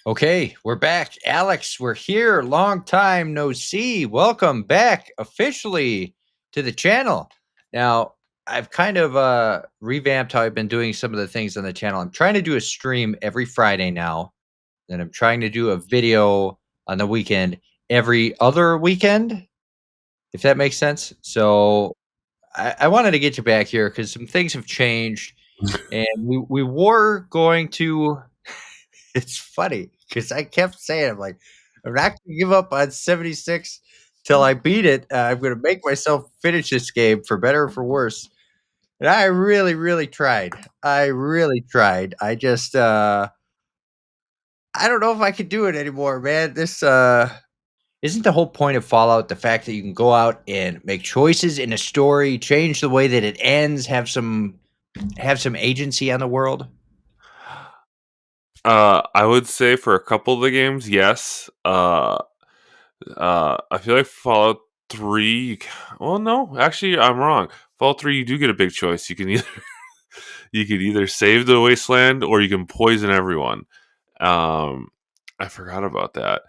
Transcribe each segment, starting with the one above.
Okay, we're back. Alex, we're here. Long time no see. Welcome back officially to the channel. Now, I've kind of revamped how I've been doing some of the things on the channel. I'm trying to do a stream every Friday now, and I'm trying to do a video on the weekend every other weekend, if that makes sense. So I wanted to get you back here because some things have changed, and we were going to it's funny because I kept saying, I'm like, I'm not gonna give up on 76 till I beat it. I'm gonna make myself finish this game for better or for worse. And I really, really tried. I really tried. I don't know if I could do it anymore, man. This isn't the whole point of Fallout the fact that you can go out and make choices in a story, change the way that it ends, have some agency on the world. I would say for a couple of the games, yes. I feel like Fallout 3. Well, no, actually, I'm wrong. Fallout 3, you do get a big choice. You can either you can either save the wasteland or you can poison everyone. Um, I forgot about that.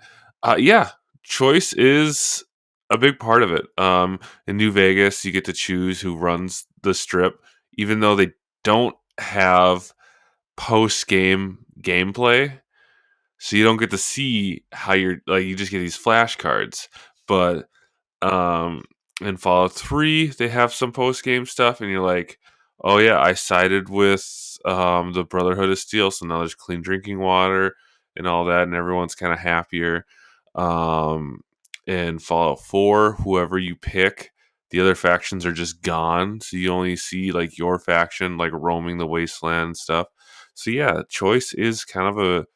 Yeah, choice is a big part of it. In New Vegas, you get to choose who runs the strip, even though they don't have post game gameplay, so you don't get to see how you're like, you just get these flashcards. But um in Fallout 3 they have some post game stuff, and you're like, oh yeah, I sided with the Brotherhood of Steel, so now there's clean drinking water and all that, and everyone's kind of happier. In Fallout 4, whoever you pick, the other factions are just gone, so you only see like your faction like roaming the wasteland and stuff. So yeah, choice is kind of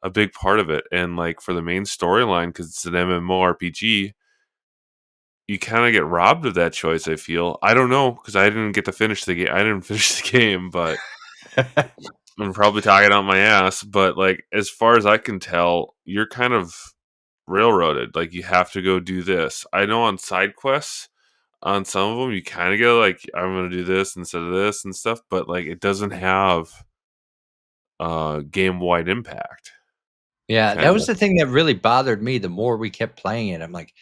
a big part of it. And like for the main storyline, because it's an MMORPG, you kind of get robbed of that choice. I feel. I don't know because I didn't get to finish the game. I didn't finish the game, but I'm probably talking out my ass. But like as far as I can tell, you're kind of railroaded. Like you have to go do this. I know on side quests, on some of them, you kind of go like, I'm gonna do this instead of this and stuff. But like it doesn't have game wide impact. Yeah, Kind that was of. the thing that really bothered me the more we kept playing it. I'm like,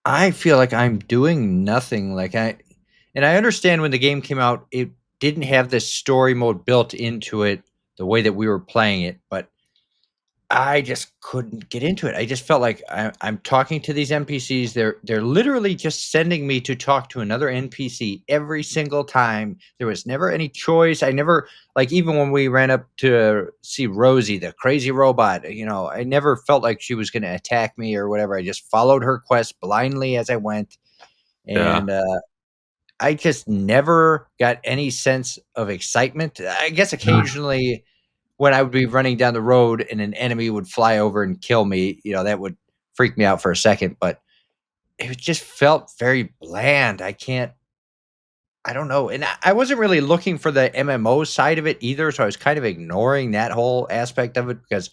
I feel like I'm doing nothing. And I understand when the game came out, it didn't have this story mode built into it the way that we were playing it, but I just couldn't get into it. I just felt like I'm talking to these NPCs. They're literally just sending me to talk to another NPC every single time. There was never any choice. I never like even when we ran up to see Rosie, the crazy robot. I never felt like she was going to attack me or whatever. I just followed her quest blindly as I went, Yeah. and I just never got any sense of excitement. I guess occasionally when I would be running down the road and an enemy would fly over and kill me, that would freak me out for a second, but it just felt very bland. I don't know. And I wasn't really looking for the MMO side of it either. So I was kind of ignoring that whole aspect of it because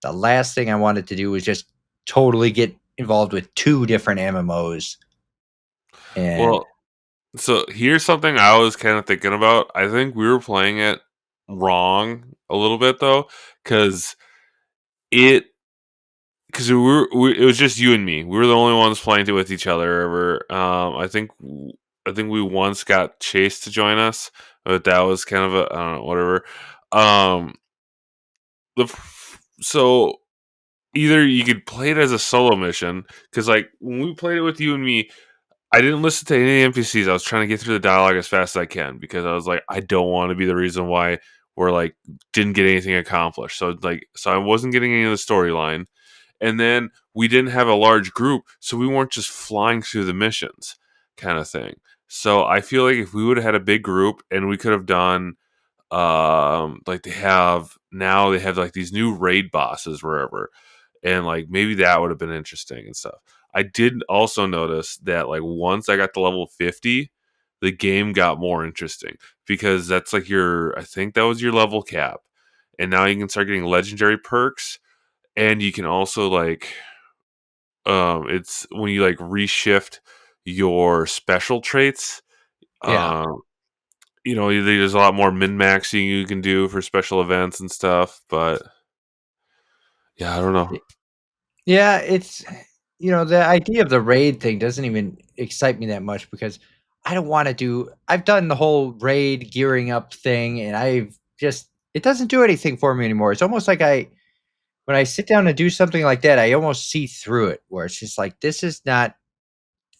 the last thing I wanted to do was just totally get involved with two different MMOs. And Well, so here's something I was kind of thinking about. I think we were playing it wrong a little bit though, because it because it was just you and me. We were the only ones playing it with each other ever. I think we once got Chase to join us, but that was kind of a, I don't know, whatever. Um, so either you could play it as a solo mission, because like when we played it with you and me, I didn't listen to any NPCs. I was trying to get through the dialogue as fast as I can because I was like, I don't want to be the reason why we're like didn't get anything accomplished. So I wasn't getting any of the storyline. And then we didn't have a large group, so we weren't just flying through the missions kind of thing. So I feel like if we would have had a big group and we could have done like they have like these new raid bosses wherever, and like maybe that would have been interesting and stuff. I did also notice that like once I got to level 50, the game got more interesting because that's like I think that was your level cap. And now you can start getting legendary perks, and you can also like it's when you like reshift your special traits. yeah, Um there's a lot more min maxing you can do for special events and stuff, but Yeah, I don't know. Yeah, it's the idea of the raid thing doesn't even excite me that much because I don't wanna do I've done the whole raid gearing up thing, and I've just it doesn't do anything for me anymore. It's almost like I when I sit down to do something like that, I almost see through it, where it's just like, this is not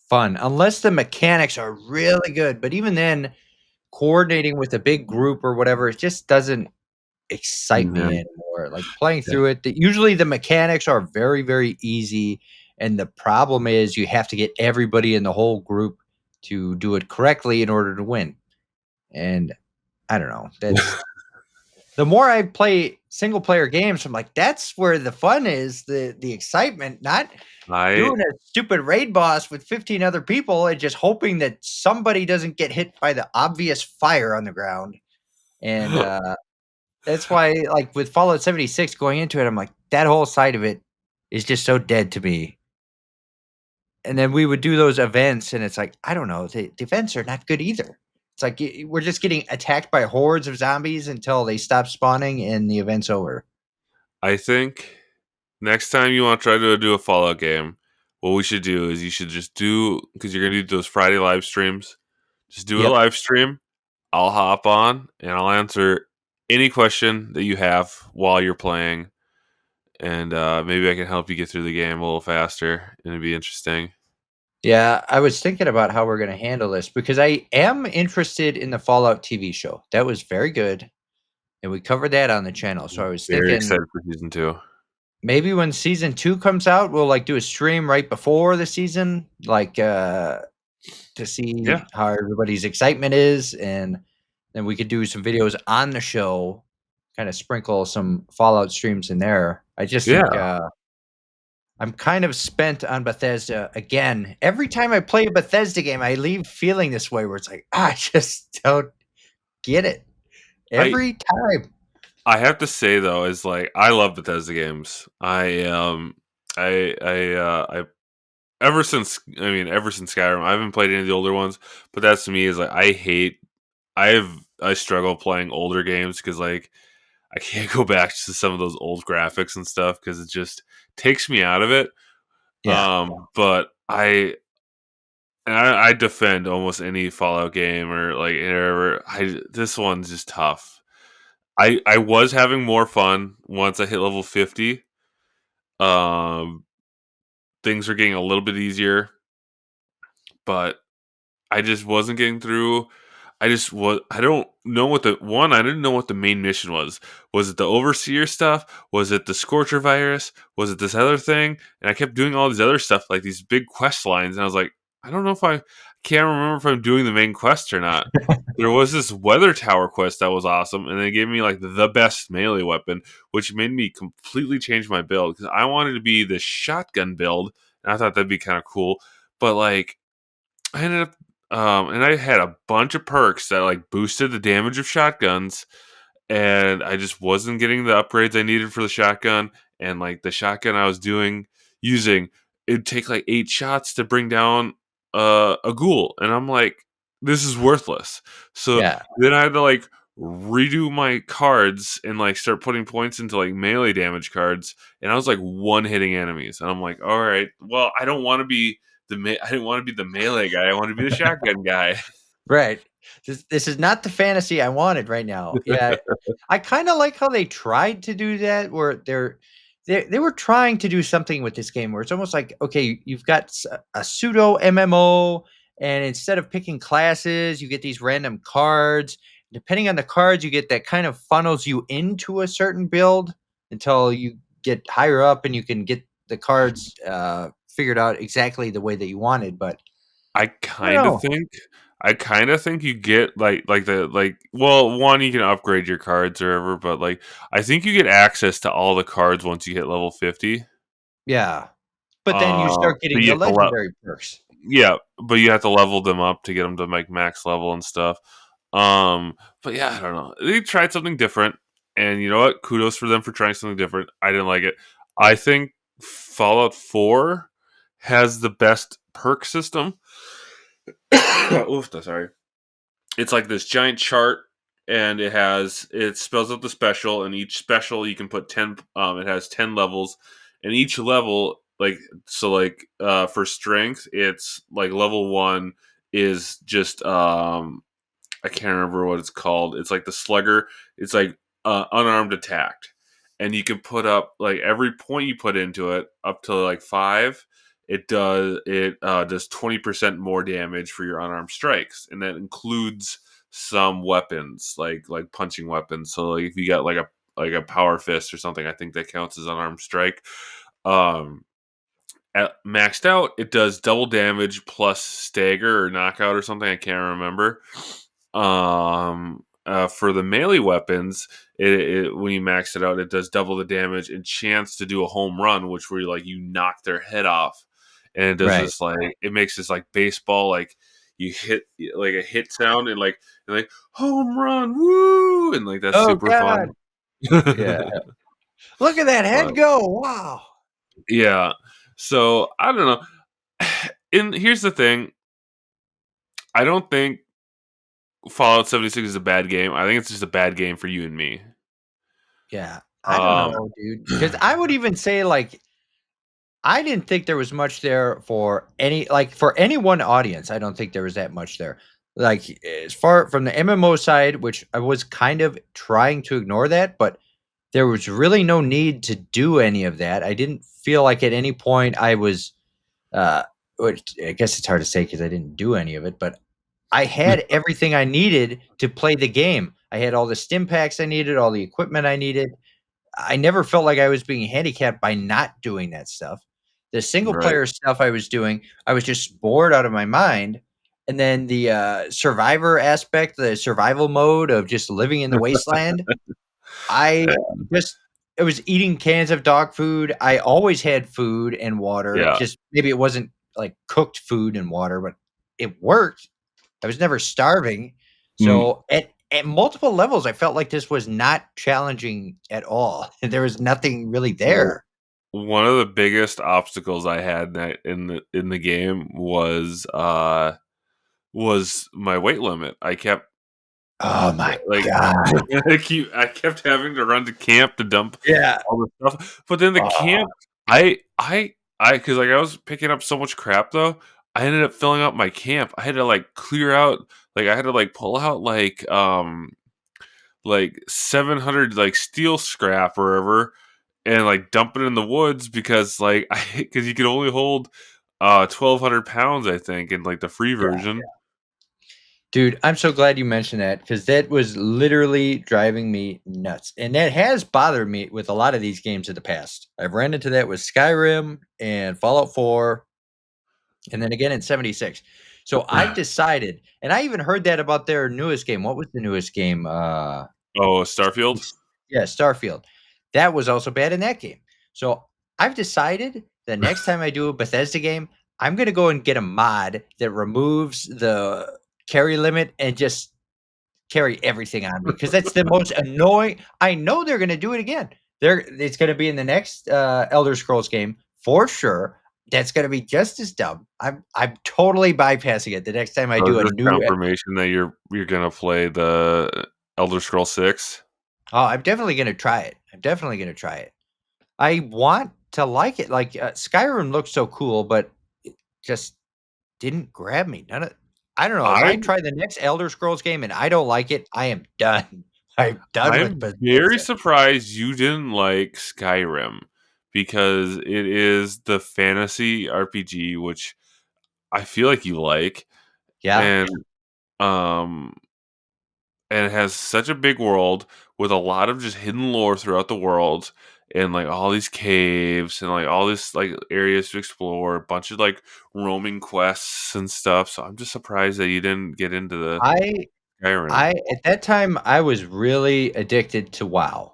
fun unless the mechanics are really good, but even then, coordinating with a big group or whatever, it just doesn't excite me Mhm. anymore. Like, playing Yeah. through it, usually the mechanics are very, very easy, and the problem is you have to get everybody in the whole group to do it correctly in order to win, and I don't know, that's the more I play single player games, I'm like, that's where the fun is, the excitement, not I doing a stupid raid boss with 15 other people and just hoping that somebody doesn't get hit by the obvious fire on the ground, and, that's why, like, with Fallout 76 going into it, I'm like, that whole side of it is just so dead to me, and then we would do those events, and it's like, I don't know, the events are not good either. It's like, we're just getting attacked by hordes of zombies until they stop spawning and the event's over. I think next time you want to try to do a Fallout game, what we should do is you should just do because you're gonna do those Friday live streams. Just do a Yep. live stream. I'll hop on and I'll answer any question that you have while you're playing, and maybe I can help you get through the game a little faster, and it'd be interesting. Yeah, I was thinking about how we're gonna handle this because I am interested in the Fallout TV show. That was very good, and we covered that on the channel, so I was Very thinking excited for season two. maybe when season 2 comes out, we'll, like, do a stream right before the season, like, to Yeah, see how everybody's excitement is, and then we could do some videos on the show, kinda sprinkle some Fallout streams in there. I just think, yeah. I'm kind of spent on Bethesda again. Every time I play a Bethesda game, I leave feeling this way where it's like, I just don't get it. I Every time. I have to say though, is like I love Bethesda games. I ever since Skyrim, I haven't played any of the older ones, but that's to me is like I struggle playing older games because like I can't go back to some of those old graphics and stuff because it just takes me out of it. Yeah. But I defend almost any Fallout game or like whatever. I This one's just tough. I was having more fun once I hit level 50. Um, Things were getting a little bit easier, but I just wasn't getting through. I don't know what the one. I didn't know what the main mission was. Was it the overseer stuff? Was it the scorcher virus? Was it this other thing? And I kept doing all these other stuff, like these big quest lines, and I was like, I don't know if I can't remember if I'm doing the main quest or not. There was this weather tower quest that was awesome, and they gave me like the best melee weapon, which made me completely change my build because I wanted to be the shotgun build, and I thought that'd be kind of cool. But like I ended up, and I had a bunch of perks that like boosted the damage of shotguns, and I just wasn't getting the upgrades I needed for the shotgun. And like the shotgun I was using, it'd take like 8 shots to bring down a ghoul, and I'm like, this is worthless. So Yeah. then I had to like redo my cards and like start putting points into like melee damage cards, and I was like one hitting enemies, and I'm like, all right, well, I don't want to be I didn't want to be the melee guy. I want to be the shotgun guy. Right. This is not the fantasy I wanted right now. Yeah. I kinda like how they tried to do that where they were trying to do something with this game where it's almost like, okay, you've got a pseudo MMO, and instead of picking classes, you get these random cards. Depending on the cards you get, that kind of funnels you into a certain build until you get higher up and you can get the cards, figured out exactly the way that you wanted, but I I don't kind of know. think I kind of think you get like the like well, one you can upgrade your cards or whatever, but like I think you get access to all the cards once you hit level 50. Yeah. But then you start But getting you the have to legendary perks. yeah, but you have to level them up to get them to like max level and stuff. But yeah, I don't know. They tried something different, and you know what? Kudos for them for trying something different. I didn't like it. I think Fallout 4 has the best perk system. Oof, sorry. It's like this giant chart, and it spells out the special, and each special you can put 10. It has 10 levels, and each level, for strength, it's like level 1 is just I can't remember what it's called. It's like the slugger. It's like unarmed attacked, and you can put up like every point you put into it up to like 5. It does 20% more damage for your unarmed strikes, and that includes some weapons like punching weapons. So like if you got like a power fist or something, I think that counts as unarmed strike. Um, Maxed out, it does double damage plus stagger or knockout or something. I can't remember. For the melee weapons, when you max it out, it does double the damage and chance to do a home run, which where you knock their head off, and it does Right. this like it makes this like baseball like you hit like a hit sound and home run, woo, and like that's Oh super god. fun. Yeah. Look at that But head go. Wow. yeah, so I don't know. And here's the thing: I don't think Fallout 76 is a bad game. I think it's just a bad game for you and me. Yeah. I don't Um, know, dude. Because I would even say, like, I didn't think there was much there for for any one audience. I don't think there was that much there. Like, as far from the MMO side, which I was kind of trying to ignore that, but there was really no need to do any of that. I didn't feel like at any point I was, uh, which I guess it's hard to say because I didn't do any of it, but I had everything I needed to play the game. I had all the stim packs I needed, all the equipment I needed. I never felt like I was being handicapped by not doing that stuff. The single right. player stuff I was doing, I was just bored out of my mind. And then the survivor aspect, the survival mode of just living in the wasteland, I just it was eating cans of dog food. I always had food and water. Yeah. Just maybe it wasn't like cooked food and water, but it worked. I was never starving. Mm, So at multiple levels, I felt like this was not challenging at all. There was nothing really w- there. One of the biggest obstacles I had in the game was my weight limit. I kept Oh my like god. I kept having to run to camp to dump Yeah. all the stuff. But then the Oh, camp, because like I was picking up so much crap though, I ended up filling up my camp. I had to like clear out, like I had to like pull out like 700 like steel scrap or whatever, and like dump it in the woods because like because you could only hold 1,200 pounds I think in like the free yeah. version. Dude, I'm so glad you mentioned that because that was literally driving me nuts. And that has bothered me with a lot of these games in the past. I've ran into that with Skyrim and Fallout 4 and then again in 76. So I've decided, and I even heard that about their newest game. What was the newest game? Oh, Starfield. Yeah, Starfield. That was also bad in that game. So I've decided the next time I do a Bethesda game, I'm gonna go and get a mod that removes the carry limit and just carry everything on me because that's the most annoying. I know they're gonna do it again. It's gonna be in the next Elder Scrolls game for sure. That's gonna be just as dumb. I'm totally bypassing it the next time I So is do a this new. confirmation that you're gonna play the Elder Scroll 6? Oh, I'm definitely gonna try it. I'm definitely gonna try it. I want to like it. Like, Skyrim looks so cool, but it just didn't grab me. None of I don't know. If I I'm try the next Elder Scrolls game and I don't like it, I am done. I'm done with I'm very Bethesda. surprised you didn't like Skyrim because it is the fantasy RPG which I feel like you like, Yeah. and um and it has such a big world with a lot of just hidden lore throughout the world, and like all these caves and like all these like areas to explore, a bunch of like roaming quests and stuff. So I'm just surprised that you didn't get into the I Skyrim. I at that time, I was really addicted to WoW,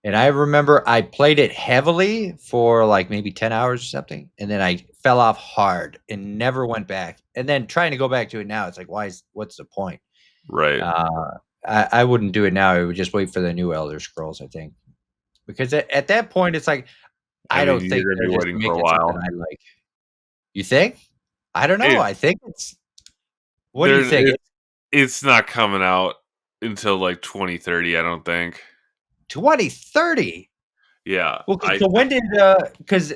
and I remember I played it heavily for, like, maybe 10 hours or something, and then I fell off hard and never went back, and then trying to go back to it now, it's like, what's the point? Right. Uh, I wouldn't do it now, I would just wait for the new Elder Scrolls, I think, because at that point, it's like, I I mean, don't you're think gonna they're be just waiting for a making something while. I like. You think? I don't know, It I think it's what do you there think? it's not coming out. until like 2030. I don't think. 2030. Yeah, Well, so when did because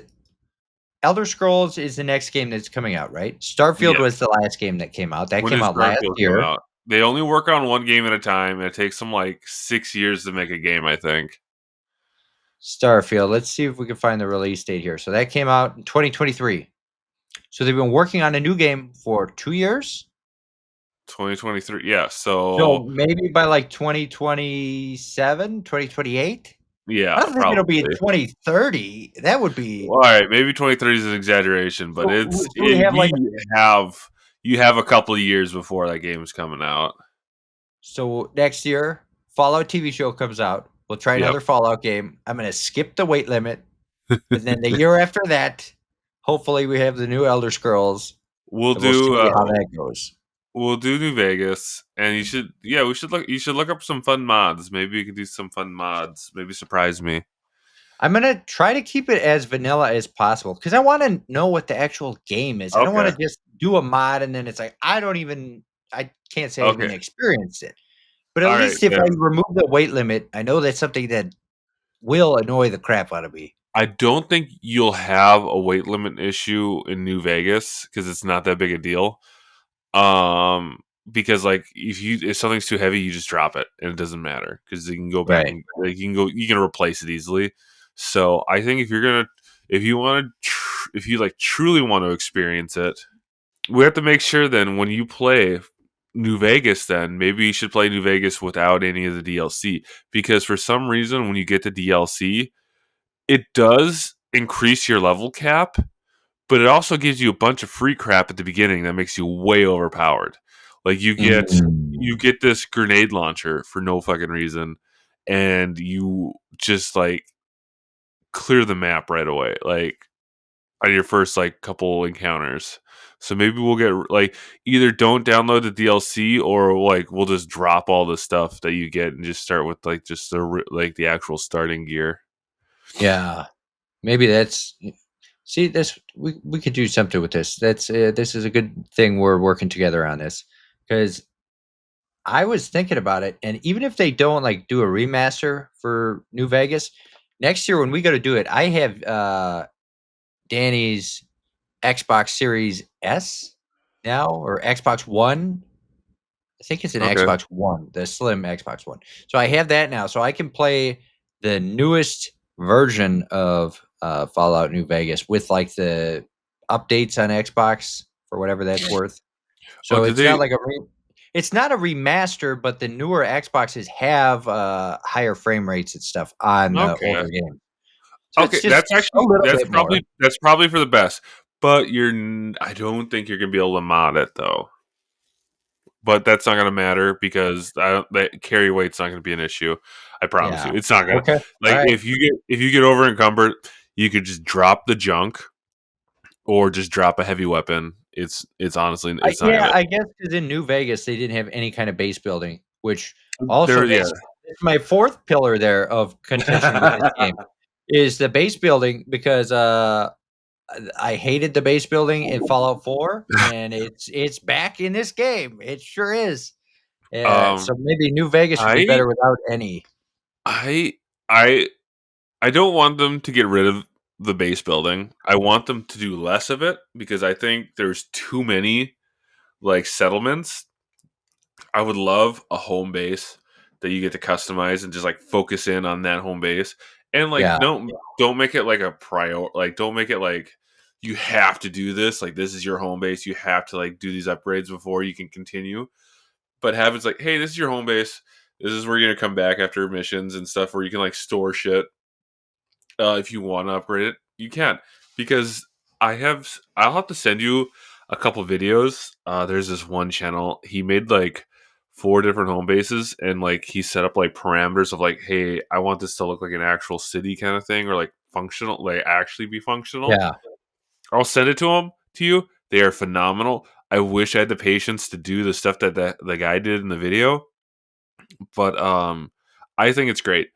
Elder Scrolls is the next game that's coming out, right? Starfield yeah. was the last game that came out. That When came does out last Starfield come year. out? They only work on one game at a time, and it takes them like 6 years to make a game. I think Starfield. Let's see if we can find the release date here. So that came out in 2023. So they've been working on a new game for 2 years. 2023. Yeah, So so maybe by like 2027, 2028. I yeah, don't think it'll be in probably. 2030. That would be All right, maybe 2030 is an exaggeration, but so we have like have you have a couple of years before that game's coming out. so next year Fallout TV show comes out. We'll try Yep. another Fallout game. I'm going to skip the weight limit. And then the year after that, hopefully we have the new Elder Scrolls We'll and we'll see do how that goes. we'll do New Vegas, and we should look you should look up some fun mods. Maybe you can do some fun mods. Maybe surprise me. I'm gonna try to keep it as vanilla as possible because I want to know what the actual game is. I don't want Okay. to just do a mod and then it's like I can't say I Okay. even experienced it. But at All right, least if I then. remove the weight limit, I know that's something that will annoy the crap out of me. I don't think you'll have a weight limit issue in New Vegas because it's not that big a deal. Um, because like if something's too heavy, you just drop it and it doesn't matter because you can go back Right. and like, you can replace it easily. So I think if you want to if you like truly want to experience it, we have to make sure then when you play New Vegas, then maybe you should play New Vegas without any of the DLC because for some reason when you get the DLC, it does increase your level cap, but it also gives you a bunch of free crap at the beginning that makes you way overpowered. Like Mm. you get this grenade launcher for no fucking reason, and you just like clear the map right away, like on your first like couple encounters. So maybe we'll get like either don't download the DLC or like we'll just drop all the stuff that you get and just start with like just like the actual starting gear. Yeah. Maybe that's see this we could do something with this. This is a good thing we're working together on this because I was thinking about it, and even if they don't like do a remaster for New Vegas next year when we go to do it, I have Danny's Xbox Series S now or Xbox One. I think it's an Okay. Xbox One, the slim Xbox One. So I have that now, so I can play the newest version of Fallout New Vegas with like the updates on Xbox for whatever that's worth. Oh, So did it's not they? like it's not a remaster, but the newer Xboxes have higher frame rates and stuff on the Okay. older game. So it's Okay, just a little bit more. that's probably for the best. But I don't think you're gonna be able to mod it though. But that's not gonna matter because I don't, that carry weight's not gonna be an issue. I promise Yeah. you, it's not gonna Okay. All like right. if you get over encumbered, you could just drop the junk or just drop a heavy weapon. It's honestly it's not Yeah, gonna. I guess because in New Vegas, they didn't have any kind of base building, which also There, yeah. that's my 4th pillar there of contention with this game, is the base building because, I hated the base building in Fallout 4, and it's back in this game. It sure is. um, So maybe New Vegas would be I better without any. I I I don't want them to get rid of the base building. I want them to do less of it because I think there's too many like settlements. I would love a home base that you get to customize and just like focus in on that home base. And like Yeah, don't make it like a prior like don't make it like you have to do this, like this is your home base. You have to like do these upgrades before you can continue. But have it's like, hey, this is your home base. This is where you're gonna come back after missions and stuff where you can like store shit if you want to upgrade it, you can because I'll have to send you a couple videos. There's this one channel he made like four different home bases and like he set up like parameters of like, hey, I want this to look like an actual city kind of thing or like functional, like actually be functional. yeah. I'll send it to you. They are phenomenal. I wish I had the patience to do the stuff that the guy did in the video, but I think it's great.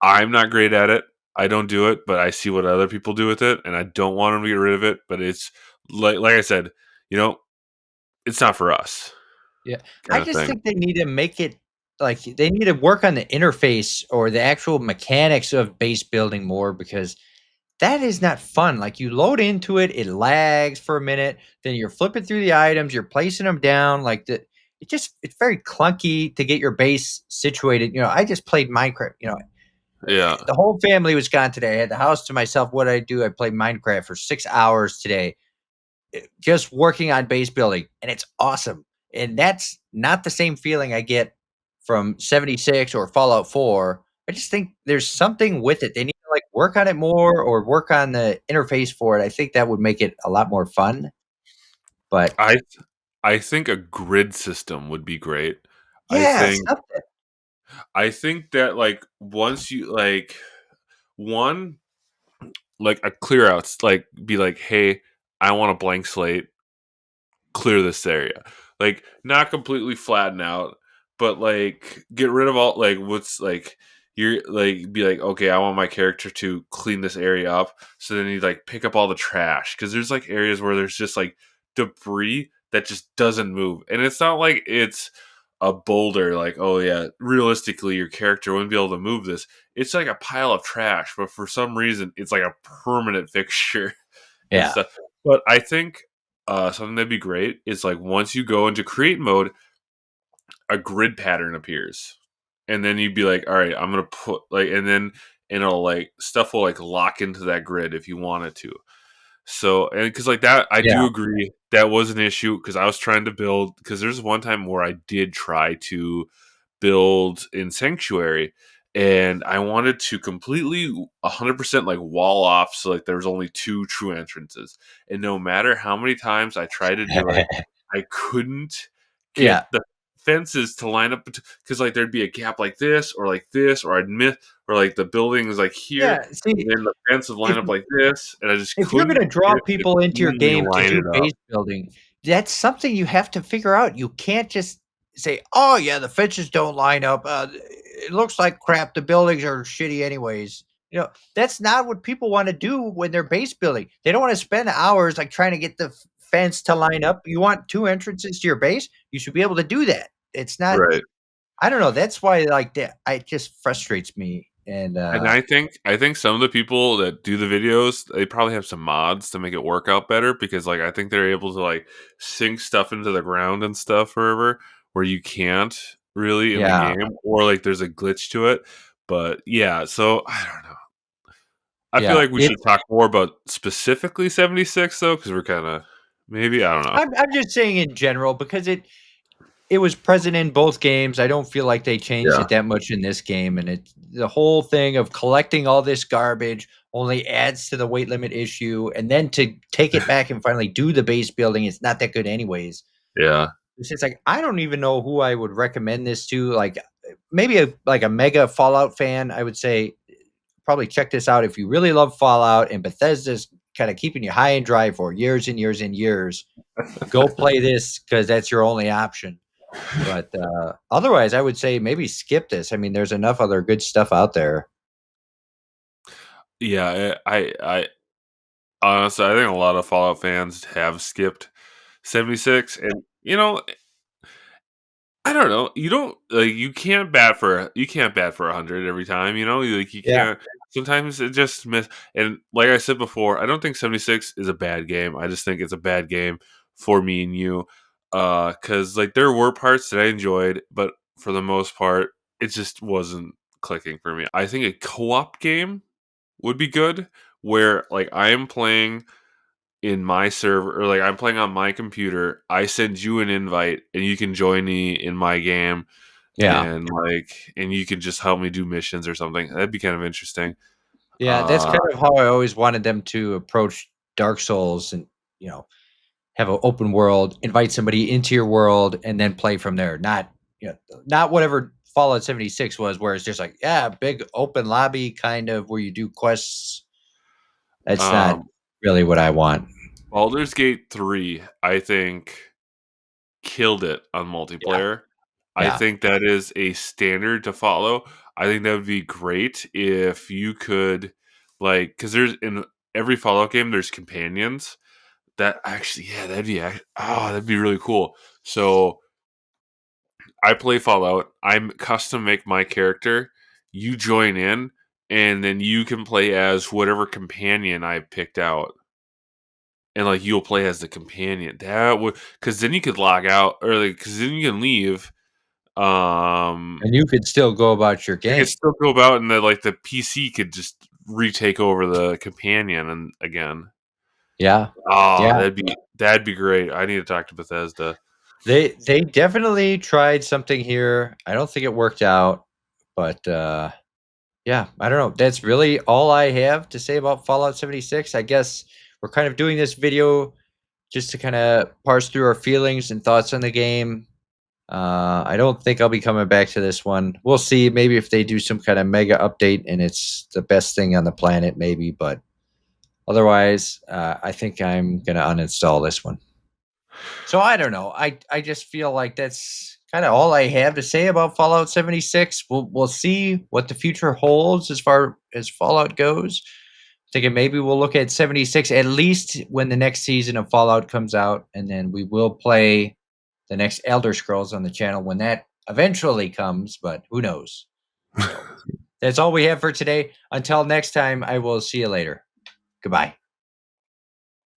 I'm not great at it. I don't do it, but I see what other people do with it, and I don't want them to get rid of it. But it's like I said, you know, it's not for us, Yeah. I kind of just thing. think they need to make it. like they need to work on the interface or the actual mechanics of base building more because that is not fun. Like you load into it, it lags for a minute, then you're flipping through the items, you're placing them down. Like it's very clunky to get your base situated. I just played Minecraft. Yeah. The whole family was gone today. I had the house to myself. What did I do? I played Minecraft for 6 hours today, just working on base building, and it's awesome. And that's not the same feeling I get from 76 or Fallout 4. I just think there's something with it. They need to like work on it more or work on the interface for it. I think that would make it a lot more fun. But I I think a grid system would be great. I yeah, think something. I think that like once you like one like a clear outs like be like, hey, I want a blank slate, clear this area. Like not completely flatten out, but like get rid of all like what's like you're like be like, okay, I want my character to clean this area up. So then you like pick up all the trash because there's like areas where there's just like debris that just doesn't move. And it's not like it's a boulder, like, oh yeah, realistically your character wouldn't be able to move this. It's like a pile of trash, but for some reason it's like a permanent fixture and Yeah. stuff. But I think something that'd be great is like once you go into create mode, a grid pattern appears, and then you'd be like, all right, I'm gonna put like, and it'll like stuff will like lock into that grid if you wanted to. So, and because like that, I Yeah. do agree that was an issue because I was trying to build because there's one time where I did try to build in Sanctuary and I wanted to completely 100% like wall off so like there was only two true entrances. And no matter how many times I tried to do it, I couldn't get Yeah. the fences to line up because like there'd be a gap like this, or I'd miss, or like the building is like here, Yeah. See, and then the fence would if line up like this, and I just if you're couldn't gonna get draw it to people into your cleanly game to line do it up. base building, that's something you have to figure out. You can't just say, "Oh, yeah, the fences don't line up. It looks like crap. The buildings are shitty anyways." That's not what people wanna do when they're base building. They don't wanna spend hours, like, trying to get the fence to line up. You want 2 entrances to your base? You should be able to do that. It's not Right. I don't know, that's why, like, that it just frustrates me, and, And I think some of the people that do the videos, they probably have some mods to make it work out better because like I think they're able to like sink stuff into the ground and stuff forever where you can't really in the yeah, game or like there's a glitch to it. But yeah, so I don't know. I feel yeah, like we should talk more about specifically 76 though cuz we're kind of maybe I don't know. I'm just saying in general because it was present in both games. I don't feel like they changed Yeah. it that much in this game, and the whole thing of collecting all this garbage only adds to the weight limit issue, and then to take it back and finally do the base building, it's not that good anyways. Yeah. It's just like I don't even know who I would recommend this to. Like maybe a mega Fallout fan, I would say probably check this out if you really love Fallout and Bethesda's kind of keeping you high and dry for years and years and years. Go play this because that's your only option. But, otherwise, I would say maybe skip this. I mean, there's enough other good stuff out there. Yeah, I honestly I think a lot of Fallout fans have skipped 76 and I don't know. You don't like you can't bat for 100 every time, Like you Yeah, can't sometimes it just miss and like I said before, I don't think 76 is a bad game. I just think it's a bad game for me and you. Cuz like there were parts that I enjoyed, but for the most part it just wasn't clicking for me. I think a co-op game would be good where like I am playing in my server or like I'm playing on my computer, I send you an invite and you can join me in my game yeah, and you can just help me do missions or something. That'd be kind of interesting. yeah, that's Uh kind of how I always wanted them to approach Dark Souls and, you know, have an open world, invite somebody into your world, and then play from there. Not whatever Fallout 76 was, where it's just like, yeah, big open lobby kind of where you do quests. That's not um really what I want. Baldur's Gate 3, I think killed it on Yeah, multiplayer. I yeah, think that is a standard to follow. I think that would be great if you could like cuz there's in every Fallout game there's companions. That actually, yeah, that'd be really cool. So I play Fallout. I'm custom make my character. You join in, and then you can play as whatever companion I picked out, and like you'll play as the companion. That would because then you could log out, or like because then you can leave. And you could still go about your You could game. still go about, and the PC could just retake over the companion and again. Yeah. Oh, Yeah. that'd be great. I need to talk to Bethesda. They definitely tried something here. I don't think it worked out, but yeah, I don't know. That's really all I have to say about Fallout 76. I guess we're kind of doing this video just to kind of parse through our feelings and thoughts on the game. I don't think I'll be coming back to this one. We'll see. Maybe if they do some kind of mega update and it's the best thing on the planet, maybe. But otherwise, I think I'm gonna uninstall this one. So I don't know. I just feel like that's kind of all I have to say about Fallout 76. We'll see what the future holds as far as Fallout goes. Thinking maybe we'll look at 76 at least when the next season of Fallout comes out, and then we will play the next Elder Scrolls on the channel when that eventually comes, but who knows? So that's all we have for today. Until next time, I will see you later. Goodbye.